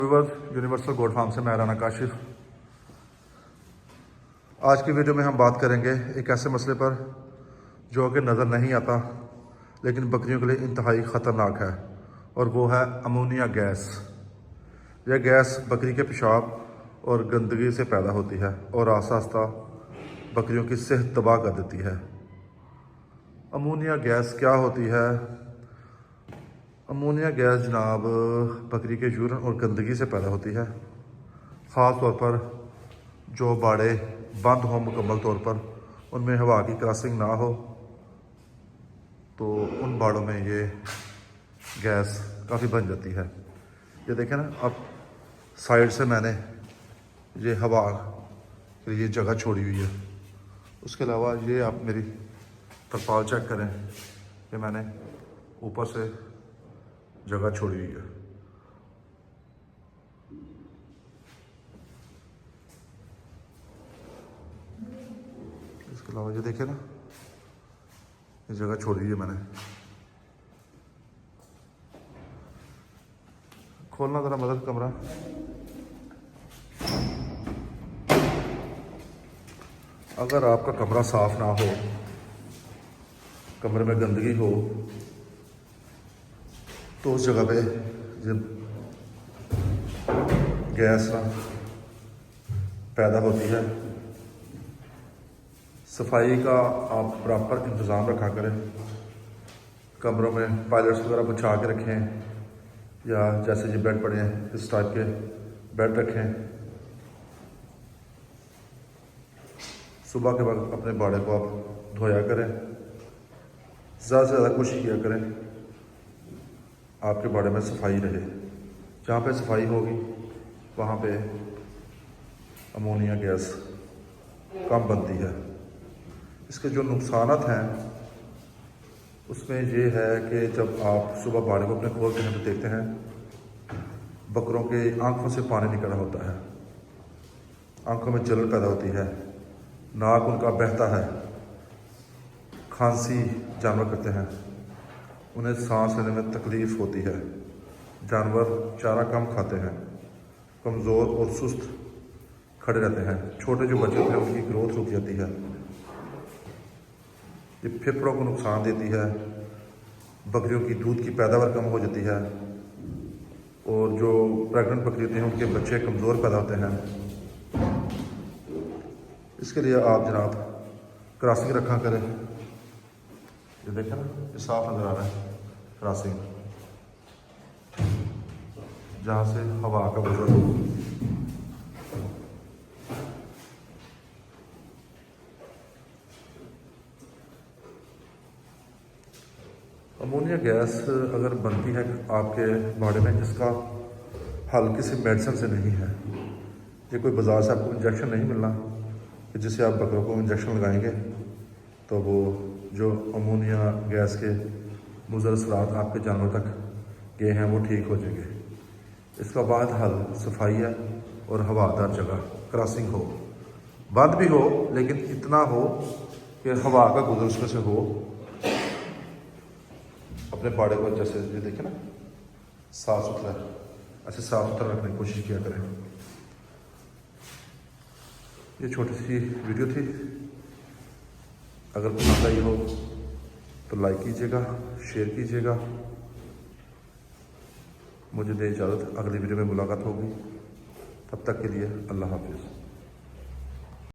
Universal گوٹ form سے میں رانا کاشف۔ آج کی ویڈیو میں ہم بات کریں گے ایک ایسے مسئلے پر جو کہ نظر نہیں آتا لیکن بکریوں کے لیے انتہائی خطرناک ہے، اور وہ ہے امونیا گیس۔ یہ گیس بکری کے پیشاب اور گندگی سے پیدا ہوتی ہے اور آہستہ آہستہ بکریوں کی صحت تباہ کر دیتی ہے۔ امونیا گیس کیا ہوتی ہے؟ امونیا گیس جناب بکری کے یورین اور گندگی سے پیدا ہوتی ہے، خاص طور پر جو باڑے بند ہوں مکمل طور پر، ان میں ہوا کی کراسنگ نہ ہو تو ان باڑوں میں یہ گیس کافی بن جاتی ہے۔ یہ دیکھیں نا، اب سائڈ سے میں نے یہ ہوا کے لیے جگہ چھوڑی ہوئی ہے۔ اس کے علاوہ یہ آپ میری ترپال چیک کریں کہ میں نے اوپر سے جگہ چھوڑی ہوئی ہے۔ اس کے علاوہ یہ دیکھیں نا، یہ جگہ چھوڑی ہوئی ہے میں نے۔ کھولنا ذرا مدد کمرہ۔ اگر آپ کا کمرہ صاف نہ ہو، کمرے میں گندگی ہو، تو اس جگہ پہ جب گیس پیدا ہوتی ہے، صفائی کا آپ پراپر انتظام رکھا کریں۔ کمروں میں پائلٹس وغیرہ بچھا کے رکھیں، یا جیسے یہ بیڈ پڑے ہیں اس ٹائپ کے بیڈ رکھیں۔ صبح کے وقت اپنے باڑے کو آپ دھویا کریں، زیادہ سے زیادہ کوشش کیا کریں آپ کے باڑے میں صفائی رہے۔ جہاں پہ صفائی ہوگی وہاں پہ امونیا گیس کم بنتی ہے۔ اس کے جو نقصانات ہیں اس میں یہ ہے کہ جب آپ صبح باڑے کو اپنے کھولتے ہیں تو دیکھتے ہیں بکروں کے آنکھوں سے پانی نکل رہا ہوتا ہے، آنکھوں میں جلن پیدا ہوتی ہے، ناک ان کا بہتا ہے، کھانسی جانور کرتے ہیں، انہیں سانس لینے میں تکلیف ہوتی ہے، جانور چارہ کم کھاتے ہیں، کمزور اور سست کھڑے رہتے ہیں، چھوٹے جو بچے ہوتے ہیں ان کی گروتھ رک جاتی ہے، یہ پھیپھڑوں کو نقصان دیتی ہے، بکریوں کی دودھ کی پیداوار کم ہو جاتی ہے، اور جو پریگننٹ بکری ہوتی ہیں ان کے بچے کمزور پیدا ہوتے ہیں۔ اس کے لیے آپ جناب کراسنگ رکھا کریں۔ یہ دیکھیں نا، یہ صاف نظر آ رہا ہے کراسنگ، جہاں سے ہوا کا گزر ہو۔ امونیا گیس اگر بنتی ہے آپ کے باڑے میں، اس کا حل کسی میڈیسن سے نہیں ہے۔ یہ کوئی بازار سے آپ کو انجیکشن نہیں ملنا کہ جس سے آپ بکروں کو انجیکشن لگائیں گے تو وہ جو امونیا گیس کے مضر اثرات آپ کے جانور تک گئے ہیں وہ ٹھیک ہو جائیں گے۔ اس کا بعد حل صفائی ہے اور ہوادار جگہ، کراسنگ ہو، بند بھی ہو لیکن اتنا ہو کہ ہوا کا گزر اس میں سے ہو۔ اپنے باڑے کو جیسے یہ دیکھیں نا صاف ستھرا، ایسے صاف ستھرا رکھنے کی کوشش کیا کریں۔ یہ چھوٹی سی ویڈیو تھی، اگر پسند آئی ہو تو لائک کیجیے گا، شیئر کیجیے گا۔ مجھے دے اجازت، اگلی ویڈیو میں ملاقات ہوگی، تب تک کے لیے اللہ حافظ۔